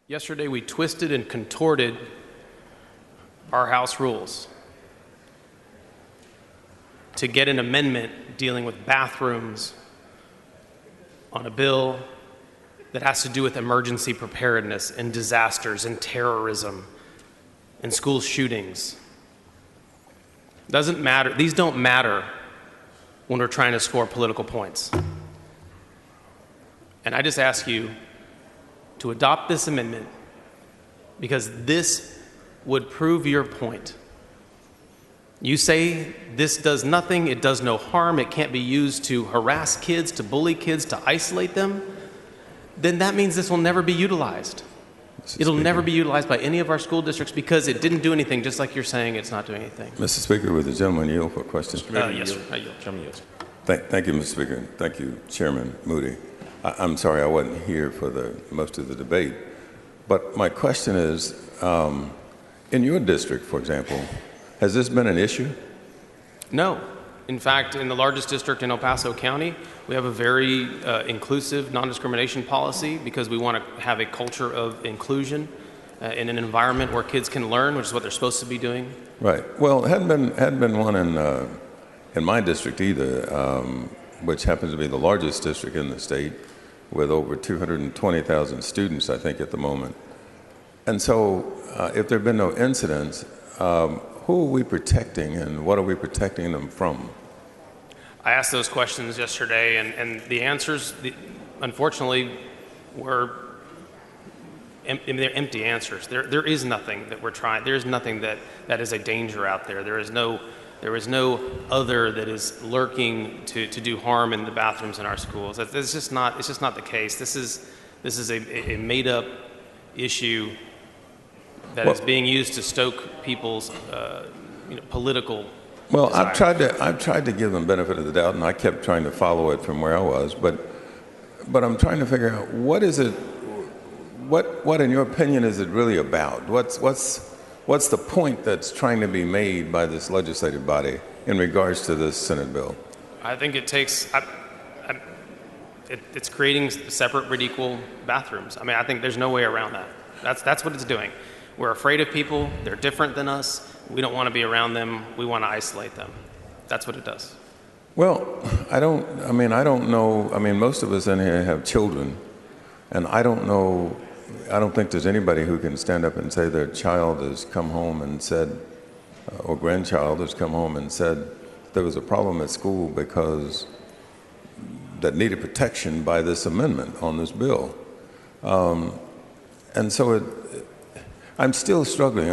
Yesterday, we twisted and contorted our House rules to get an amendment dealing with bathrooms on a bill that has to do with emergency preparedness and disasters and terrorism and school shootings. Doesn't matter. These don't matter when we're trying to score political points. And I just ask you to adopt this amendment because this would prove your point. You say this does nothing, it does no harm, it can't be used to harass kids, to bully kids, to isolate them, then that means this will never be utilized. It'll never be utilized by any of our school districts because it didn't do anything, just like you're saying it's not doing anything. Mr. Speaker, would the gentleman yield for questions? Yes, sir. I yield. Thank you, Mr. Speaker. Thank you, Chairman Moody. I'm sorry I wasn't here for most of the debate, but my question is, in your district, for example, has this been an issue? No. In fact, in the largest district in El Paso County, we have a very inclusive non-discrimination policy because we want to have a culture of inclusion in an environment where kids can learn, which is what they're supposed to be doing. Right. Well, it hadn't been one in my district either, which happens to be the largest district in the state with over 220,000 students, I think, at the moment. And so if there have been no incidents, who are we protecting and what are we protecting them from? I asked those questions yesterday, and the answers, unfortunately, were they're empty answers. There is nothing that we're trying. There is nothing that is a danger out there. There is no other that is lurking to do harm in the bathrooms in our schools. It's just not the case. This is a made-up issue that is being used to stoke people's political. Well, I've tried to give them benefit of the doubt, and I kept trying to follow it from where I was. But I'm trying to figure out what is it. What in your opinion is it really about? What's the point that's trying to be made by this legislative body in regards to this Senate bill? I think it takes. It's creating separate but equal bathrooms. I mean, I think there's no way around that. That's what it's doing. We're afraid of people. They're different than us. We don't want to be around them. We want to isolate them. That's what it does. Well, I don't know. I mean, most of us in here have children, and I don't know. I don't think there's anybody who can stand up and say their child has come home and said, or grandchild has come home and said there was a problem at school because that needed protection by this amendment on this bill. And so I'm still struggling.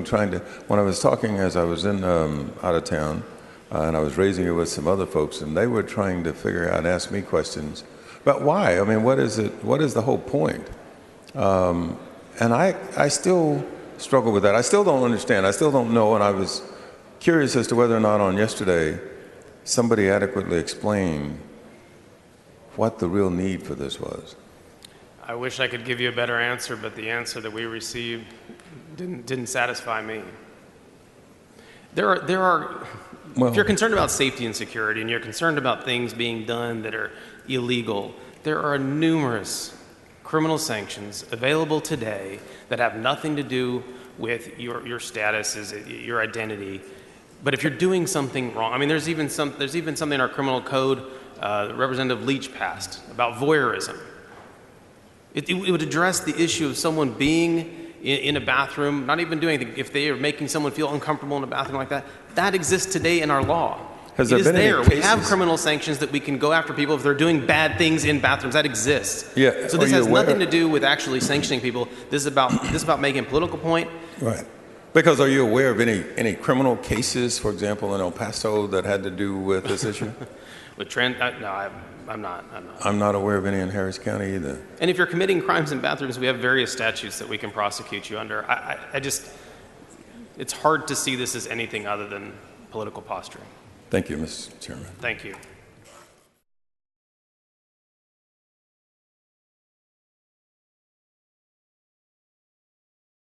Trying to, when I was talking as I was in out of town, and I was raising it with some other folks, and they were trying to figure out, ask me questions about why. I mean, what is it? What is the whole point? And I still struggle with that. I still don't understand. I still don't know. And I was curious as to whether or not on yesterday somebody adequately explained what the real need for this was. I wish I could give you a better answer, but the answer that we received didn't satisfy me. There are if you're concerned about safety and security and you're concerned about things being done that are illegal, there are numerous criminal sanctions available today that have nothing to do with your status, your identity. But if you're doing something wrong, I mean, there's even something in our criminal code that Representative Leach passed about voyeurism. It would address the issue of someone being in a bathroom, not even doing anything. If they are making someone feel uncomfortable in a bathroom like that, that exists today in our law. It is there. We have criminal sanctions that we can go after people if they're doing bad things in bathrooms. That exists. Yeah. So this has nothing to do with actually sanctioning people. This is about making a political point. Right. Because are you aware of any criminal cases, for example, in El Paso that had to do with this issue? No, I'm not. I'm not aware of any in Harris County either. And if you're committing crimes in bathrooms, we have various statutes that we can prosecute you under. It's hard to see this as anything other than political posturing. Thank you, Mr. Chairman. Thank you.